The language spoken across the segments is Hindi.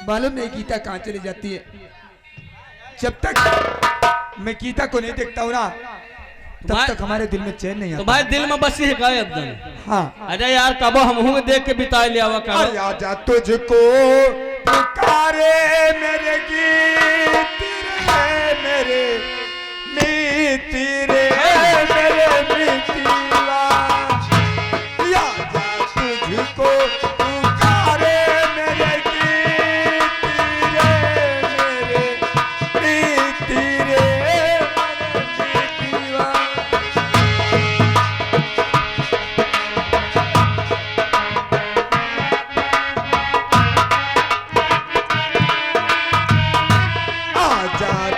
मालूम नहीं गीता कहाँ चली जाती है। जब तक मैं गीता को नहीं देखता हूँ ना तब तक हमारे दिल में चैन नहीं आता। तुम्हारे दिल में बसी है काय एकदम? हाँ। अरे यार कबो हम देख के बिता लिया हुआ कबो। आजा तुझको पुकारे मेरे गीत रे मेरे मीत रे मेरे मीतिया। आजा तुझको पुकारे मेरे गीत रे मेरे मीत रे मेरे मीतिया।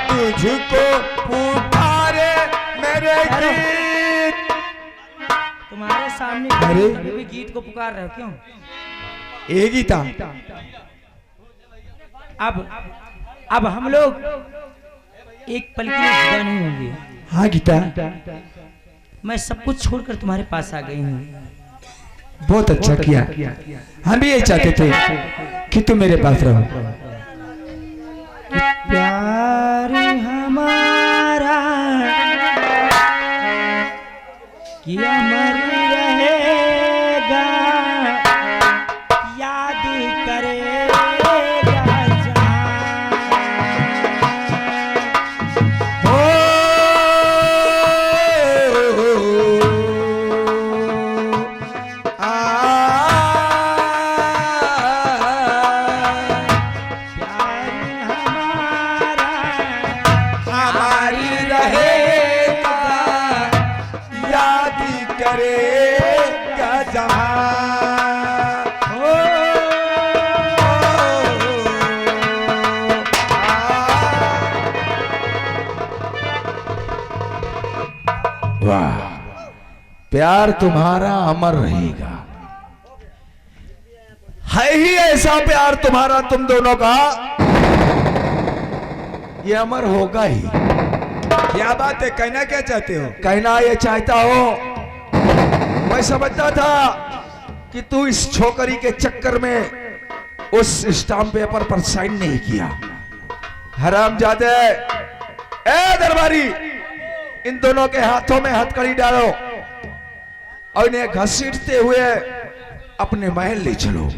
तुझको पुकारे मेरे गीत। तुम्हारे सामने अरे भी गीत को पुकार रहे हो क्यों? ये गीता अब हम लोग एक पल के लिए जुदा नहीं होंगे। हाँ गीता, मैं सब कुछ छोड़कर तुम्हारे पास आ गई हूँ। बहुत अच्छा किया। हम भी यही चाहते थे कि तुम मेरे पास रहो। प्यार हमारा कि अमर रहेगा, याद करेगा जहां। हो हमारी रहेगा, याद करेगा जहां। हो वाह, प्यार तुम्हारा अमर रहेगा। है ही ऐसा प्यार तुम्हारा तुम दोनों का, ये अमर होगा ही। क्या बात है, कहना क्या चाहते हो? कहना ये चाहता हो, मैं समझता था कि तू इस छोकरी के चक्कर में उस स्टाम्प पेपर पर साइन नहीं किया। हरामजादे, ए दरबारी, इन दोनों के हाथों में हथकड़ी डालो और इन्हें घसीटते हुए अपने महल ले चलो।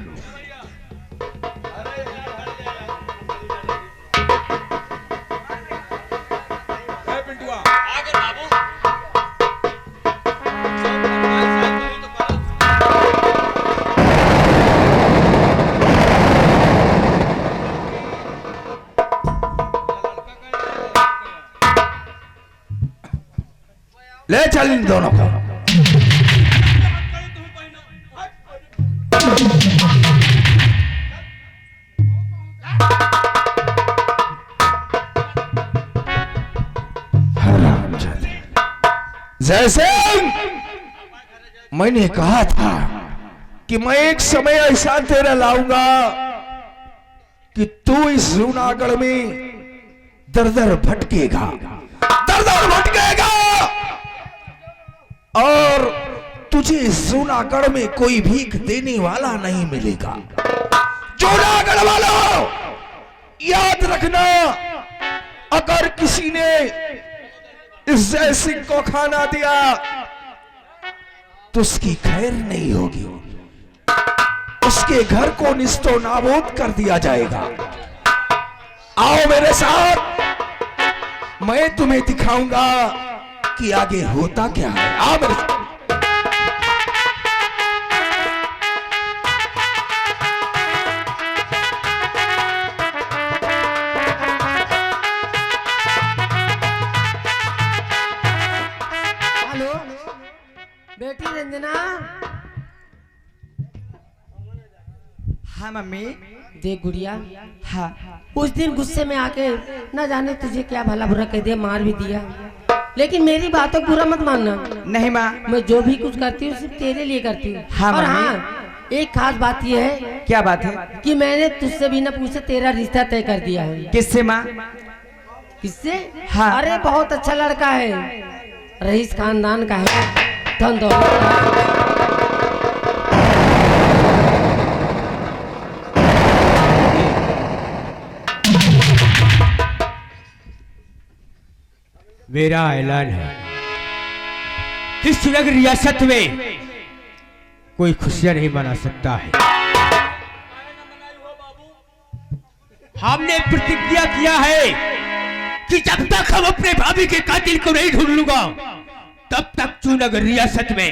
ले चल इन दोनों को। जैसे मैंने कहा था कि मैं एक समय ऐसा तेरा लाऊंगा कि तू इस जूनागढ़ में दर दर भटकेगा, दर दर भटकेगा, और तुझे इस जूनागढ़ में कोई भीख देने वाला नहीं मिलेगा। जूनागढ़ वालों, याद रखना, अगर किसी ने इस जय सिंह को खाना दिया तो उसकी खैर नहीं होगी, उसके घर को निस्तो नाबूद कर दिया जाएगा। आओ मेरे साथ, मैं तुम्हें दिखाऊंगा कि आगे होता क्या है। आओ मेरे साथ। हेलो बेटी रंजना। हाँ मम्मी। देख गुड़िया, हाँ उस दिन गुस्से में आके न जाने तुझे क्या भला बुरा कह दिया, मार भी दिया, लेकिन मेरी बातों को बुरा मत मानना। नहीं माँ, मैं जो भी कुछ करती हूँ सिर्फ तेरे लिए करती हूँ। हाँ और मम्मी। हाँ, एक खास बात यह है। क्या बात है? कि मैंने तुझसे बिना पूछे तेरा रिश्ता तय कर दिया है। किससे माँ? किससे? हाँ। अरे बहुत अच्छा लड़का है, रईस खानदान का है, धन दौलत। मेरा ऐलान है कि श्रीनगर रियासत में कोई खुशियां नहीं मना सकता है। हमने प्रतिज्ञा किया है कि जब तक हम अपने भाभी के कातिल को नहीं ढूंढ लूंगा तब तक श्रीनगर रियासत में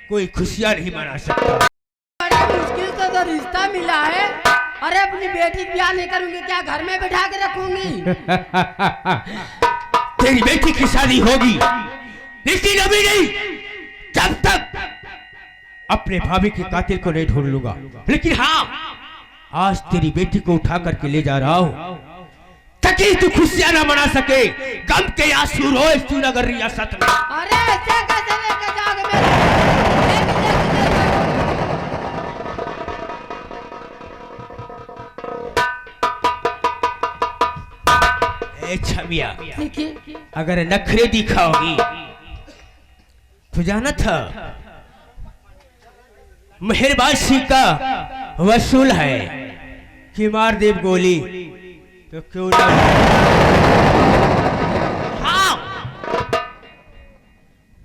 कोई खुशियां नहीं मना सकता। बड़ा मुश्किल से तो रिश्ता मिला है। अरे अपनी बेटी की ब्याह नहीं करूंगी, क्या घर में बैठा के रखूंगी? तेरी बेटी की शादी होगी लेकिन अभी नहीं, जब तक अपने भाभी के कातिल को नहीं ढूंढ लूंगा। लेकिन हाँ, आज तेरी बेटी को उठा करके ले जा रहा हूं ताकि तू खुशियां ना मना सके, गम के आंसू रोए श्रीनगर रियासत में। अरे ऐसे कैसे लेके जाओगे मेरे? छमिया, देखिए अगर नखरे दिखाओगी तो जाना था मेहरबानी का वसूल है कि मार देव गोली तो क्यों ना। हाँ,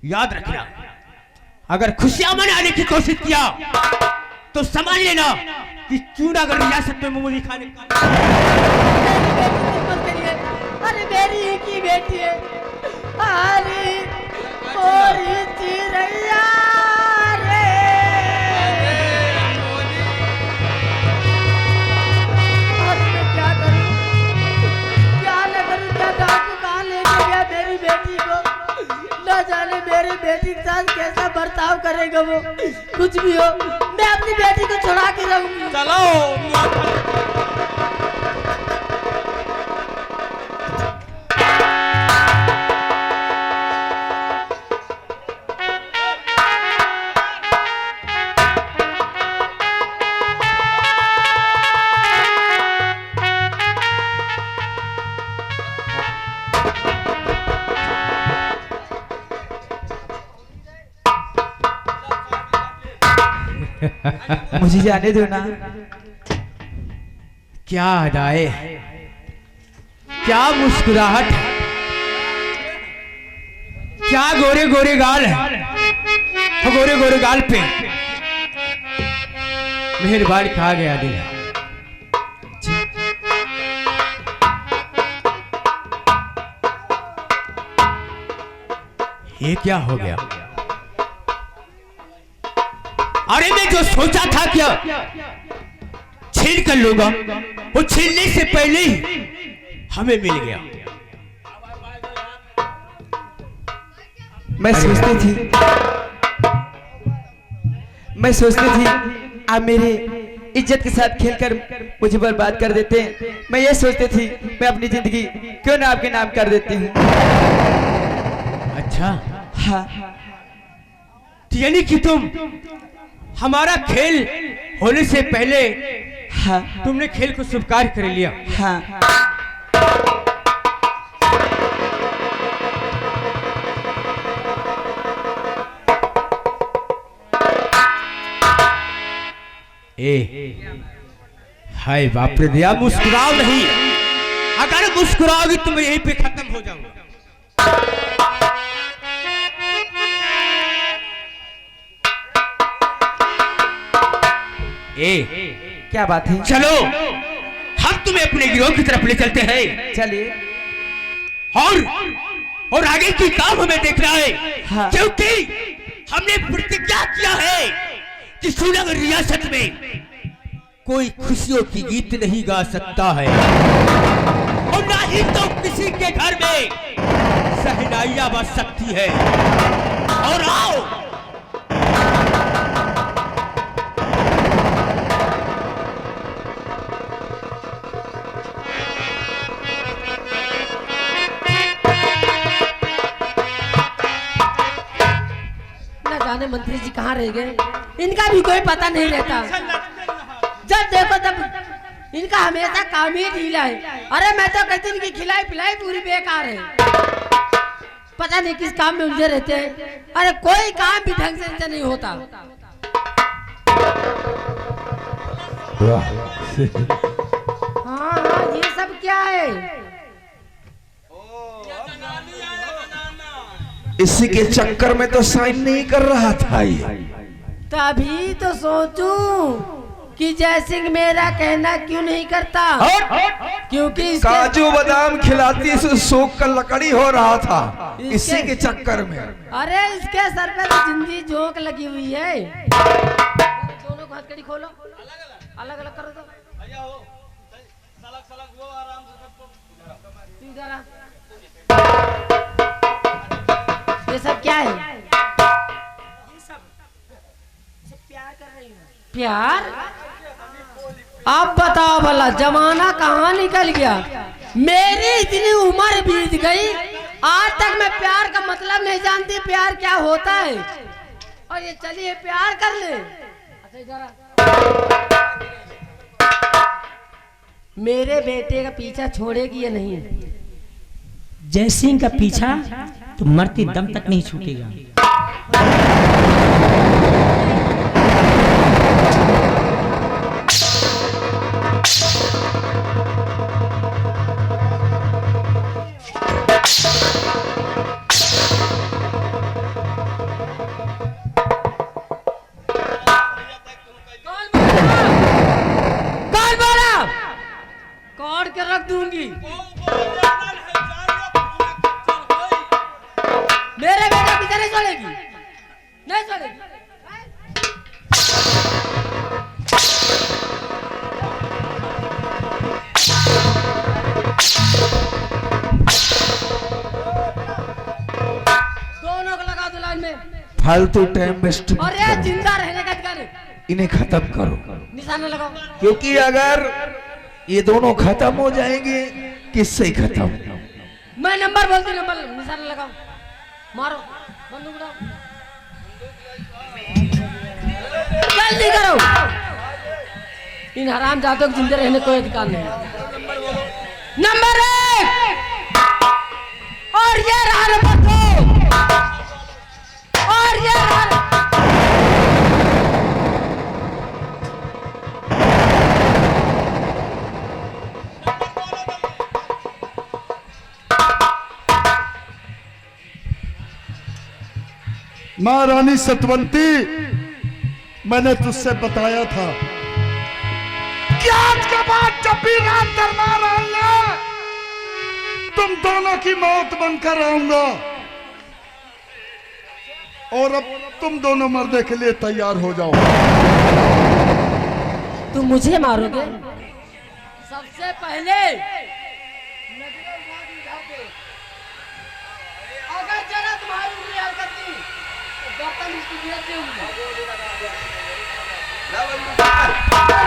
याद रखना, अगर खुशियां मनाने की कोशिश किया तो समझ लेना कि श्रीनगर रियासत में मोमोज खाने अरे मेरी एक ही बेटी है। अरे ओरी चिरैया रे, अरे मैं क्या करूं, क्या न करूं, क्या डाकू कहाँ लेके गया मेरी बेटी को? न जाने मेरी बेटी के साथ कैसा बर्ताव करेगा वो। कुछ भी हो, मैं अपनी बेटी को छुड़ा के रहूंगी। चलो मुझे जाने दो ना। क्या अदाए, क्या मुस्कुराहट, क्या गोरे गोरे गाल है, गोरे गोरे गाल पे मेहरबान कहा गया दिल है। ये क्या हो गया? अरे मैं जो सोचा था क्या छीन कर लूंगा, वो छीनने से पहले ही हमें मिल गया। मैं सोचती थी आप मेरे इज्जत के साथ खेलकर मुझे बर्बाद कर देते हैं। मैं ये सोचती थी मैं अपनी जिंदगी क्यों ना आपके नाम कर देती हूँ। अच्छा, हाँ, यानी कि तुम हमारा खेल होने से पहले हाँ, तुमने खेल को स्वीकार कर लिया। हाँ। हाय बाप रे दिया, मुस्कुराओ नहीं, अगर मुस्कुराओगी तो मैं यहीं पे खत्म हो जाऊंगा। क्या बात है? चलो हम तुम्हें अपने गिरोह की तरफ ले चलते हैं। चलिए। और आगे की काम हमें देखना है। हाँ। क्योंकि हमने प्रतिज्ञा किया है कि श्रीनगर रियासत में कोई खुशियों की गीत नहीं गा सकता है और ना ही तो किसी के घर में सहनाइयां बज सकती है। और आओ, जाने मंत्री जी कहाँ रह गए, इनका भी कोई पता नहीं रहता। जब देखो तब इनका हमेशा काम ही ढीला है। अरे मैं तो कहती इनकी खिलाई पिलाई पूरी बेकार है, पता नहीं किस काम में उलझे रहते हैं। अरे कोई काम भी ढंग से इनसे नहीं होता। हाँ हाँ, ये सब क्या है? इसी के चक्कर में तो साइन नहीं कर रहा था ये। तभी तो सोचूं कि जयसिंह मेरा कहना क्यों नहीं करता, क्योंकि काजू बादाम खिलाती से सूख कर लकड़ी हो रहा था इसी के चक्कर में। अरे इसके सर पे तो जिंदी जोंक लगी हुई है। दोनों को हथकड़ी खोलो, अलग अलग करो तो। इधर आ। ये सब क्या है? प्यार कर रही हूँ। प्यार? अब बताओ भला जमाना कहाँ निकल गया। मेरी इतनी उम्र बीत गई, आज तक मैं प्यार का मतलब नहीं जानती, प्यार क्या होता है। और ये चलिए प्यार कर ले। अच्छा इधर आ। मेरे बेटे का पीछा छोड़ेगी या नहीं? जयसिंह का पीछा तो मरते दम तक नहीं छूटेगा। कौन के रख दूंगी। मेरे बेटे पीछे नहीं छोड़ेगी, नहीं छोड़ेगी। दोनों को लगा दो लाइन में। फालतू टाइम वेस्ट। अरे जिंदा रहने का अधिकार है। इन्हें खत्म करो, निशाना लगाओ। क्योंकि अगर ये दोनों खत्म हो जाएंगे किससे खत्म। मैं नंबर बोलती, नंबर निशाना लगाओ, मारो, बंदूक उठाओ, जल्दी करो। इन हराम जातों को जिंदे रहने कोई अधिकार नहीं। नंबर 1 और ये रहा नंबर 2 और ये रहा। महारानी सतवंती, मैंने तुझसे बताया था कि आज के बाद जब भी रात दरबार आऊंगा तुम दोनों की मौत बनकर आऊंगा, और अब तुम दोनों मरने के लिए तैयार हो जाओ। तुम मुझे मारोगे? सबसे पहले अगर जरा तुम्हारी उंगली हरकत की तो गर्दन इसकी गिरत देऊंगी।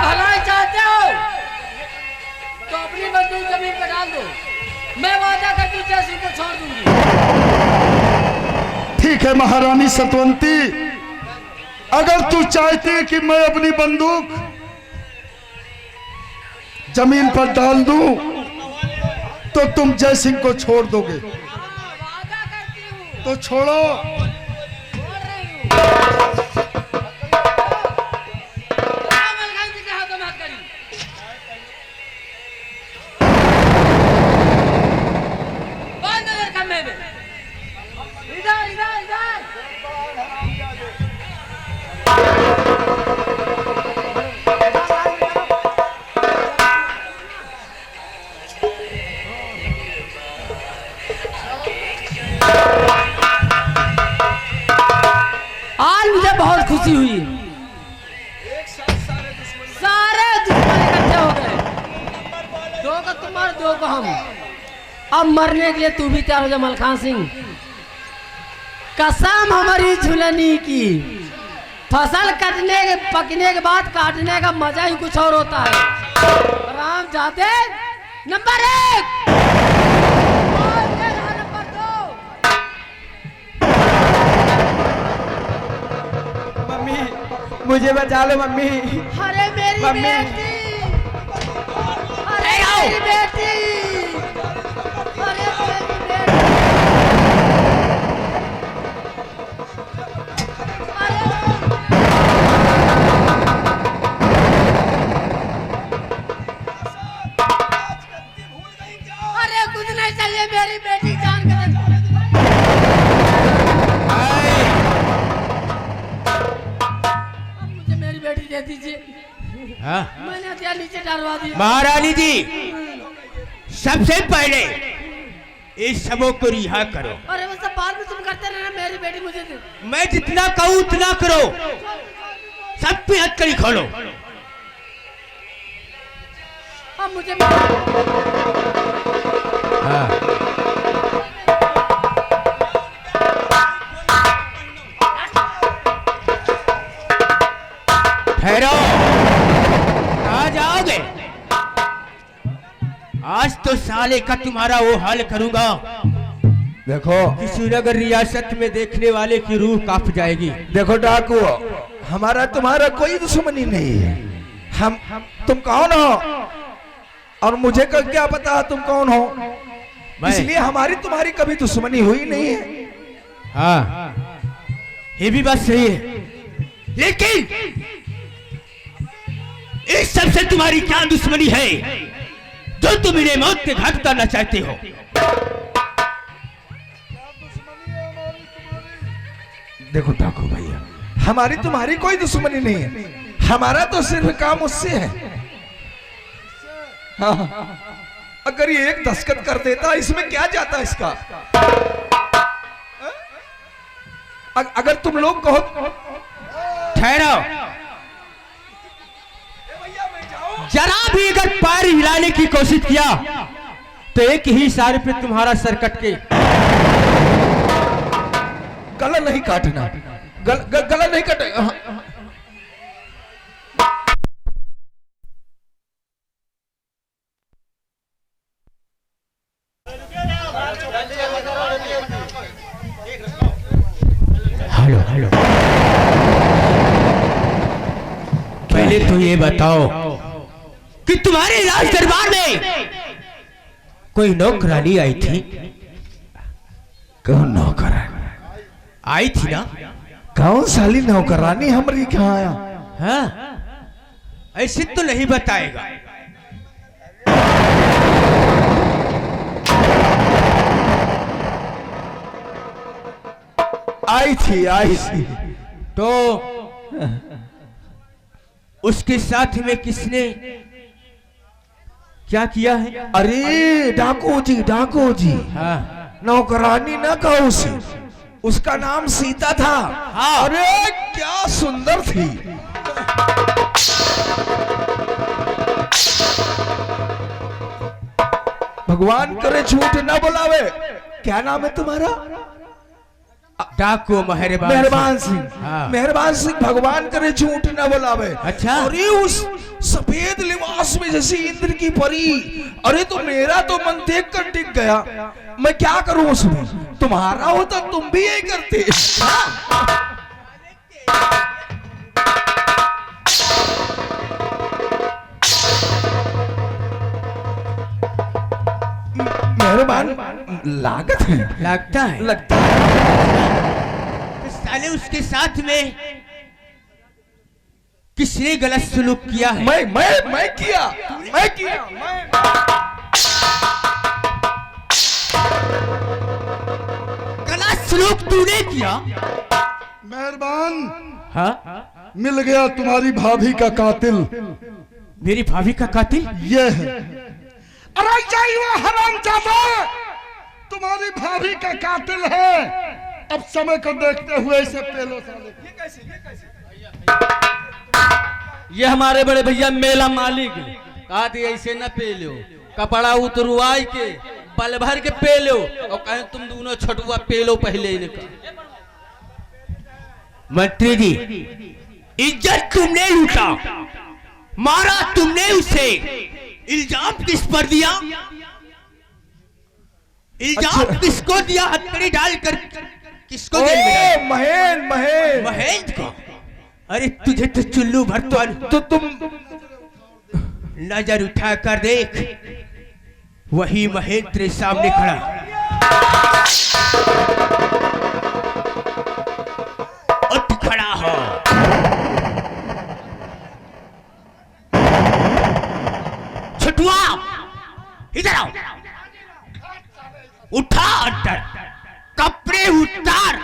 भलाई चाहते हो तो अपनी बंदूक जमीन पर डाल दो, मैं वादा करती हूँ जयसिंह को छोड़ दूंगी। ठीक है महारानी सतवंती, अगर तू चाहती कि मैं अपनी बंदूक जमीन पर डाल दूं तो तुम जयसिंह को छोड़ दोगे। वादा करती हूँ। तो छोड़ो। छोड़ रही हूँ। मलखान जी के हाथों में हाथ करी। बांध दो खम्भे में। इधर इधर इधर। आज मुझे बहुत खुशी हुई। सारे दुश्मन इकट्ठे हो गए, दो को तुम और दो को हम। अब मरने के लिए तू भी तैयार हो जा मलखान सिंह। कसम हमारी झुलनी की, फसल कटने के पकने के बाद काटने का मजा ही कुछ और होता है। राम जाते नंबर 1 और ये रहा नंबर 2। मम्मी मुझे बचा लो मम्मी। अरे मेरी मम्मी। बेटी, अरे मेरी बेटी, अरे मेरी बेटी, अरे कुछ नहीं चाहिए, मेरी बेटी जान के हाँ? मैंने हथियार नीचे डलवा दिया। महारानी जी, सबसे पहले इस सबों को रिहा करो। अरे वो सब बाद में तुम करते रहना, मेरी बेटी मुझे दे। मैं जितना कहूँ उतना करो, सब पे हथकड़ी खोलो। अब मुझे हाँ। ठहरो, कहाँ जाओगे? आज तो साले का तुम्हारा वो हाल करूंगा, देखो किसी नगर रियासत में देखने वाले की रूह कांप जाएगी। देखो डाकू, हमारा तुम्हारा कोई दुश्मनी नहीं है। हम तुम कौन हो और मुझे क्या पता तुम कौन हो, इसलिए हमारी तुम्हारी कभी दुश्मनी हुई नहीं है। हाँ, ये भी बात सही है, लेकिन इस सबसे तुम्हारी क्या दुश्मनी है जो तुम इन्हें मौत के घाट उतारना चाहते हो? देखो डाकू भैया, हमारी तुम्हारी कोई दुश्मनी नहीं है, हमारा तो सिर्फ काम उससे है। हाँ, अगर ये एक दस्तखत कर देता, इसमें क्या जाता इसका? अगर तुम लोग कहो। ठहरो, जरा भी अगर पैर हिलाने की कोशिश किया तो एक ही इशारे पे तुम्हारा सर कट के। गला नहीं काटना, गला नहीं काटेगा। हेलो हेलो, पहले तो ये बताओ कि तुम्हारे राज दरबार में कोई नौकरानी आई थी? कौन नौकर आई थी ना? कौन साली नौकरानी हमारी कहाँ आया? हाँ, ऐसे तो नहीं बताएगा। आई थी तो उसके साथ में किसने क्या किया है? अरे डाकू जी, हाँ, नौकरानी ना कहो उसे, उसका नाम सीता था। हाँ। अरे क्या सुंदर थी। भगवान करे झूठ ना बोलावे। क्या नाम है तुम्हारा? डाकू मेहरबान सिंह। हाँ। मेहरबान सिंह, भगवान करे झूठ ना बोलावे। अच्छा। अरे उस सफेद लिबास में जैसी इंद्र की परी, अरे तो मेरा तो मन देख कर टिक गया। मैं क्या करूं उसमें? तुम्हारा होता तुम भी यही करते। मेहरबान लागत है, लगता है। लगता है। तो साले उसके साथ में किसने गलत सलूक किया है? मैं किया। गलत सलूक तूने किया? मेहरबान, हाँ, मिल गया तुम्हारी भाभी का कातिल। मेरी भाभी का कातिल ये है। अरे यही वो हरामजादा तुम्हारी भाभी का कातिल है। अब समय को देखते हुए इसे पेलो साले। ये हमारे बड़े भैया मेला मालिक कहते ऐसे न पे लो, कपड़ा उतरवाई के बल भर के पे लो और कहे तुम दोनों छटुआ पे लो पहले इनका। मंत्री जी, इज्जत तुमने लूटा, मारा तुमने उसे, इल्जाम किस पर दिया? इल्जाम अच्छा। किसको दिया? हथकड़ी डालकर किसको जेल में डाला? महेंद्र को। अरे तुझे तो चुल्लू भर तो तुम नजर उठा कर देख, वही महेंद्र सामने खड़ा। उठ खड़ा हो। छुटुआ, इधर आओ। उठा अंदर, कपड़े उतार,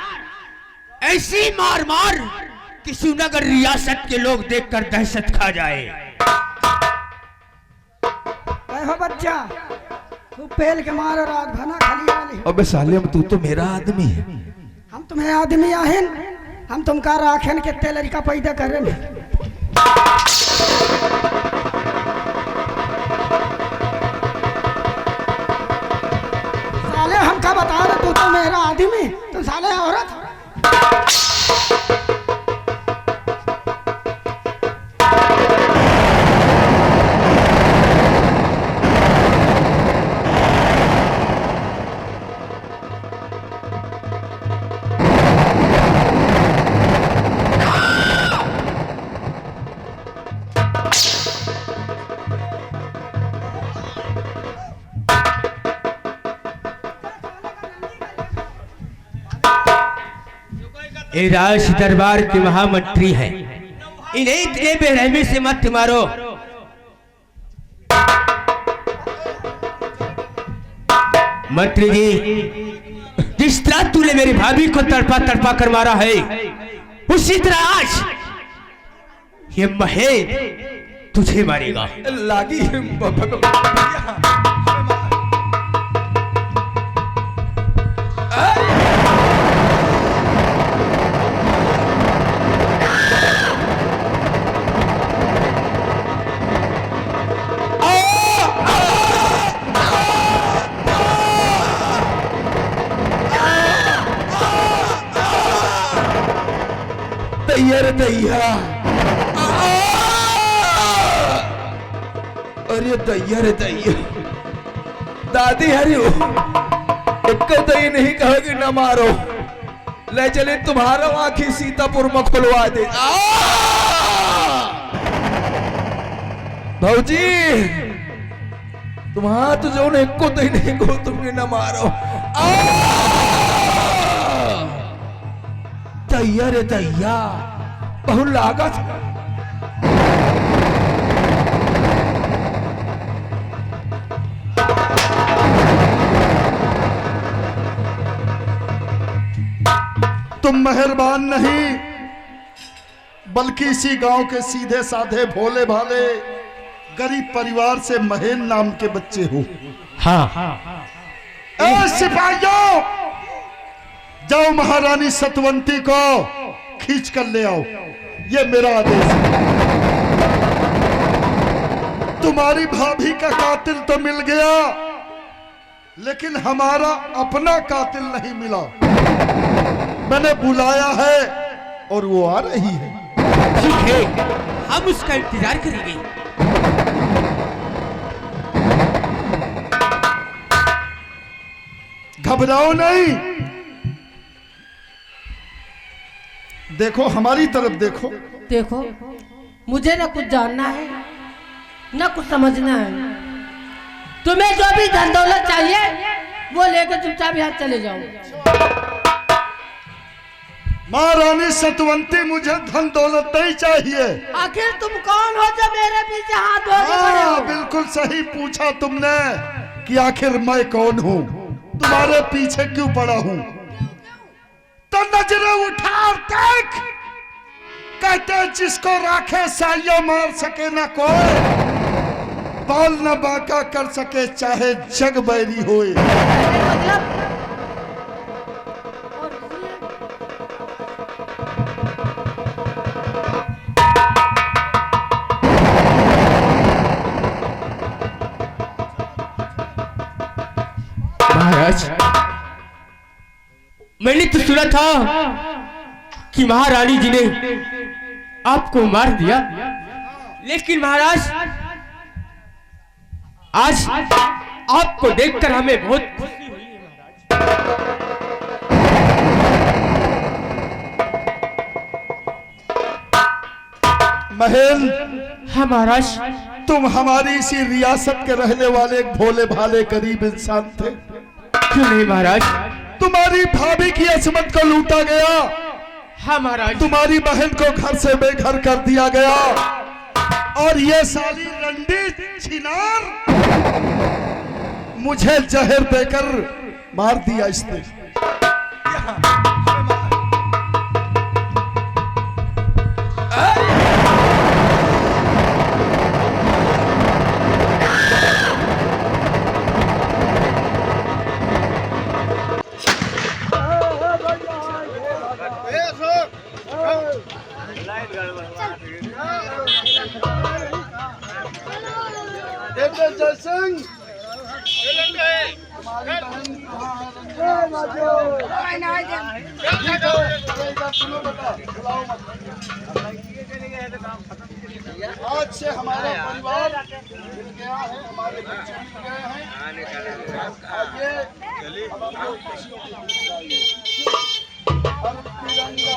ऐसी मार मार कि श्रीनगर रियासत के लोग देखकर दहशत खा जाए। मैं हो बच्चा तू पेल के मारो रात भना खाली वाली। अबे साले तू तो मेरा आदमी है। हम तुम्हें आदमी आहेन, हम तुमका राखन के तेलरी का पैदा करें। साले हमका बता रहे तू तो मेरा आदमी, तुम साले औरत। ये राज दरबार के महामंत्री हैं, इन्हें इतने बेरहमी से मत मारो। मंत्री जी, जिस तरह तूने मेरी भाभी को तड़पा तड़पा कर मारा है, उसी तरह आज ये महेश तुझे मारेगा। लागी दैया दैया, अरे दैया रे दैया, दादी हरी एक दही नहीं कहोगे न मारो, ले चले तुम्हारा आंखी सीतापुर में खुलवा दे। भाऊजी तुम हाथ जो ने को दही नहीं को तुमने न मारो। दैया रे दैया, बहुत लागत। तुम मेहरबान नहीं बल्कि इसी गांव के सीधे साधे भोले भाले गरीब परिवार से महेन नाम के बच्चे हो। हाँ, ए सिपाहियों, जाओ महारानी सतवंती को खींच कर ले आओ, ये मेरा आदेश है। तुम्हारी भाभी का कातिल तो मिल गया, लेकिन हमारा अपना कातिल नहीं मिला। मैंने बुलाया है और वो आ रही है। ठीक है, हम उसका इंतजार करेंगे। घबराओ नहीं, देखो हमारी तरफ देखो। देखो मुझे ना कुछ जानना है ना कुछ समझना है। तुम्हें जो भी धन दौलत चाहिए वो लेकर चुपचाप यहाँ चले जाओ। महारानी सतवंती, मुझे धन दौलत नहीं चाहिए। आखिर तुम कौन हो जो मेरे पीछे हाथ धोके खड़े हो? बिल्कुल सही पूछा तुमने कि आखिर मैं कौन हूँ, तुम्हारे पीछे क्यों पड़ा हूँ। तो नजरें उठा और देख, कहते जिसको राखे साइया मार सके ना कोई, बाल न बांका कर सके चाहे जग बैरी होए। मतलब महाराज, मैंने तो सुना था कि महारानी जी ने आपको मार दिया, लेकिन महाराज आज आपको देखकर हमें बहुत खुशी हुई है। महेन, हाँ महाराज, तुम हमारी इसी रियासत के रहने वाले एक भोले भाले गरीब इंसान थे। क्यों नहीं महाराज? तुम्हारी भाभी की असमत को लूटा गया। हाँ महाराज, तुम्हारी बहन को घर से बेघर कर दिया गया, और ये साली रंडी छिनार मुझे जहर देकर मार दिया इसने। बेटे जय सिंह, हमारी बहन कहाँ है रंजना? ठीक है, इधर सुनो बेटा, बुलाओ मत। आज से हमारा परिवार मिल गया है, हमारे बच्चे मिल गए हैं। आइए, अब हम लोग खुशियों की खुशी और तिरंगा